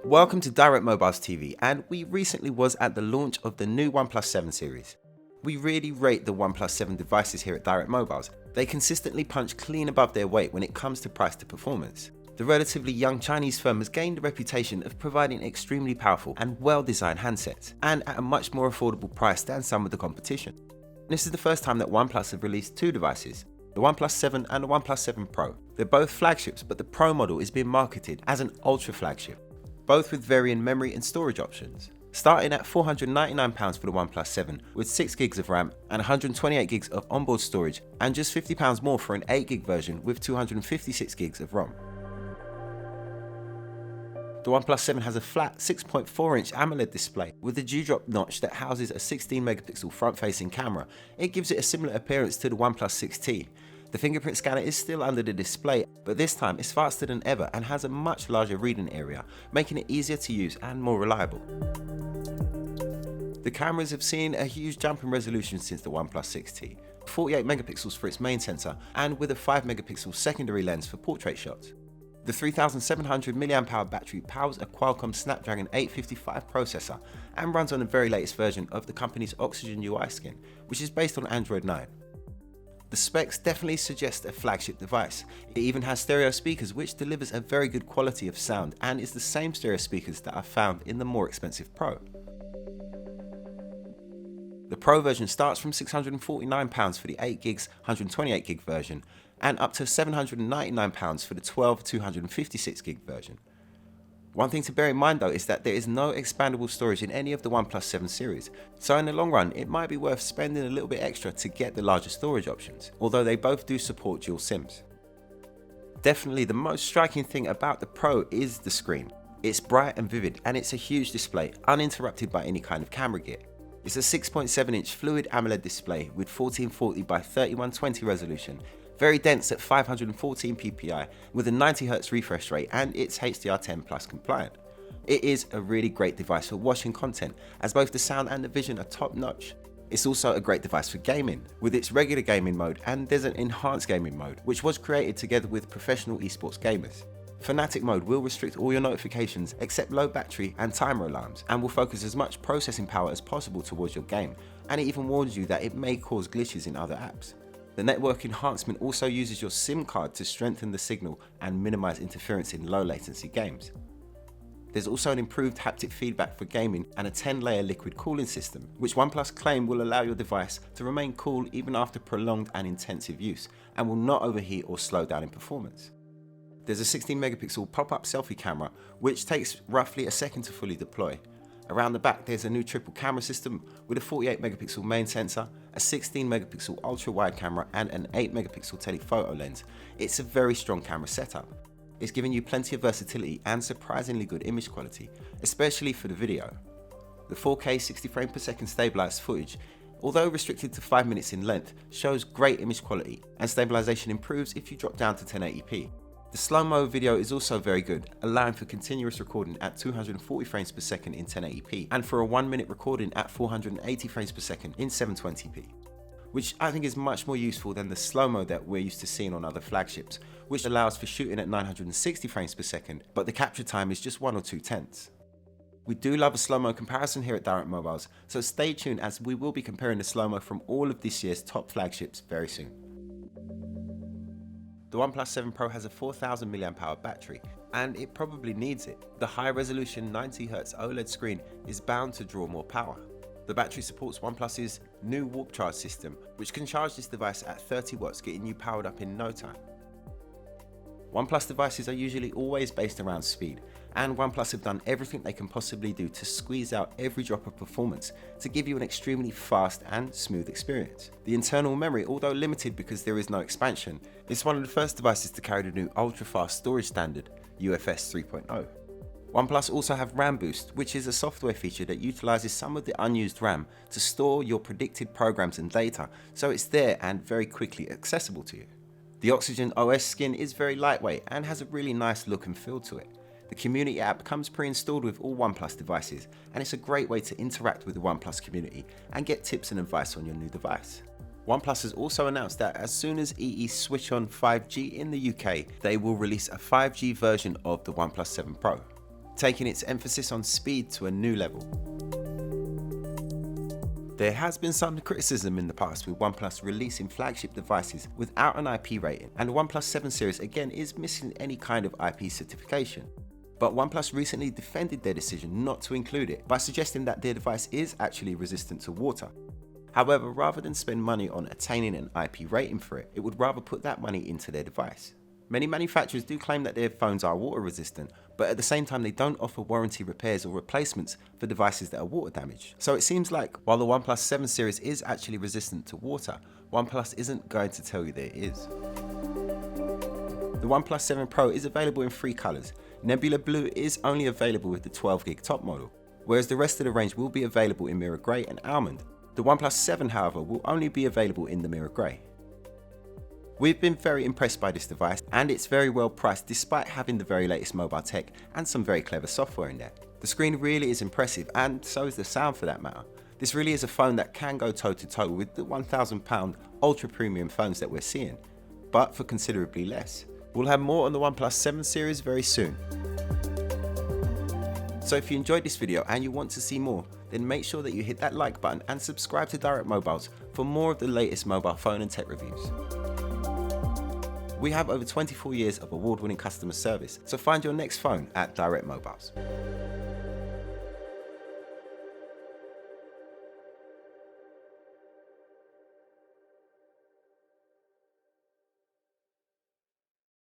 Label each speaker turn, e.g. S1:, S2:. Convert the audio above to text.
S1: Welcome to Direct Mobiles TV, and we recently was at the launch of the new OnePlus 7 series. We really rate the OnePlus 7 devices here at Direct Mobiles. They consistently punch clean above their weight when it comes to price to performance. The relatively young Chinese firm has gained a reputation of providing extremely powerful and well-designed handsets, and at a much more affordable price than some of the competition. This is the first time that OnePlus have released two devices, the OnePlus 7 and the OnePlus 7 Pro. They're both flagships, but the Pro model is being marketed as an ultra flagship, both with varying memory and storage options. Starting at £499 for the OnePlus 7 with 6GB of RAM and 128GB of onboard storage, and just £50 more for an 8GB version with 256GB of ROM. The OnePlus 7 has a flat 6.4-inch AMOLED display with a dewdrop notch that houses a 16-megapixel front-facing camera. It gives it a similar appearance to the OnePlus 6T. The fingerprint scanner is still under the display, but this time it's faster than ever and has a much larger reading area, making it easier to use and more reliable. The cameras have seen a huge jump in resolution since the OnePlus 6T, 48 megapixels for its main sensor and with a 5 megapixel secondary lens for portrait shots. The 3700 mAh battery powers a Qualcomm Snapdragon 855 processor and runs on the very latest version of the company's Oxygen UI skin, which is based on Android 9. The specs definitely suggest a flagship device. It even has stereo speakers, which delivers a very good quality of sound and is the same stereo speakers that are found in the more expensive Pro. The Pro version starts from £649 for the 8GB 128GB version and up to £799 for the 12 256GB version. One thing to bear in mind though is that there is no expandable storage in any of the OnePlus 7 series, so in the long run it might be worth spending a little bit extra to get the larger storage options, although they both do support dual SIMs. Definitely the most striking thing about the Pro is the screen. It's bright and vivid and it's a huge display, uninterrupted by any kind of camera gear. It's a 6.7-inch fluid AMOLED display with 1440 by 3120 resolution, very dense at 514 ppi with a 90Hz refresh rate, and it's HDR10 Plus compliant. It is a really great device for watching content, as both the sound and the vision are top notch. It's also a great device for gaming, with its regular gaming mode, and there's an enhanced gaming mode, which was created together with professional esports gamers. Fanatic mode will restrict all your notifications except low battery and timer alarms, and will focus as much processing power as possible towards your game, and it even warns you that it may cause glitches in other apps. The network enhancement also uses your SIM card to strengthen the signal and minimize interference in low latency games. There's also an improved haptic feedback for gaming and a 10-layer liquid cooling system, which OnePlus claim will allow your device to remain cool even after prolonged and intensive use, and will not overheat or slow down in performance. There's a 16-megapixel pop-up selfie camera, which takes roughly a second to fully deploy. Around the back there's a new triple camera system with a 48-megapixel main sensor, a 16-megapixel ultra-wide camera and an 8-megapixel telephoto lens. It's a very strong camera setup. It's giving you plenty of versatility and surprisingly good image quality, especially for the video. The 4K 60 frames per second stabilized footage, although restricted to 5 minutes in length, shows great image quality, and stabilization improves if you drop down to 1080p. The slow-mo video is also very good, allowing for continuous recording at 240 frames per second in 1080p and for a 1-minute recording at 480 frames per second in 720p, which I think is much more useful than the slow-mo that we're used to seeing on other flagships, which allows for shooting at 960 frames per second, but the capture time is just 1 or 2 tenths. We do love a slow-mo comparison here at Direct Mobiles, so stay tuned as we will be comparing the slow-mo from all of this year's top flagships very soon. The OnePlus 7 Pro has a 4000 mAh battery, and it probably needs it. The high-resolution 90Hz OLED screen is bound to draw more power. The battery supports OnePlus's new Warp Charge system, which can charge this device at 30 watts, getting you powered up in no time. OnePlus devices are usually always based around speed, and OnePlus have done everything they can possibly do to squeeze out every drop of performance to give you an extremely fast and smooth experience. The internal memory, although limited because there is no expansion, is one of the first devices to carry the new ultra-fast storage standard, UFS 3.0. OnePlus also have RAM Boost, which is a software feature that utilizes some of the unused RAM to store your predicted programs and data, so it's there and very quickly accessible to you. The Oxygen OS skin is very lightweight and has a really nice look and feel to it. The community app comes pre-installed with all OnePlus devices, and it's a great way to interact with the OnePlus community and get tips and advice on your new device. OnePlus has also announced that as soon as EE switch on 5G in the UK, they will release a 5G version of the OnePlus 7 Pro. taking its emphasis on speed to a new level. There has been some criticism in the past with OnePlus releasing flagship devices without an IP rating, and the OnePlus 7 series again is missing any kind of IP certification. But OnePlus recently defended their decision not to include it by suggesting that their device is actually resistant to water. However, rather than spend money on attaining an IP rating for it, it would rather put that money into their device. Many manufacturers do claim that their phones are water resistant, but at the same time they don't offer warranty repairs or replacements for devices that are water damaged. So it seems like while the OnePlus 7 series is actually resistant to water, OnePlus isn't going to tell you that it is. The OnePlus 7 Pro is available in 3 colours. Nebula Blue is only available with the 12GB top model, whereas the rest of the range will be available in Mirror Grey and Almond. The OnePlus 7, however, will only be available in the Mirror Grey. We've been very impressed by this device, and it's very well priced despite having the very latest mobile tech and some very clever software in there. The screen really is impressive, and so is the sound for that matter. This really is a phone that can go toe to toe with the £1,000 ultra premium phones that we're seeing, but for considerably less. We'll have more on the OnePlus 7 series very soon. So if you enjoyed this video and you want to see more, then make sure that you hit that like button and subscribe to Direct Mobiles for more of the latest mobile phone and tech reviews. We have over 24 years of award-winning customer service, so find your next phone at Direct Mobiles.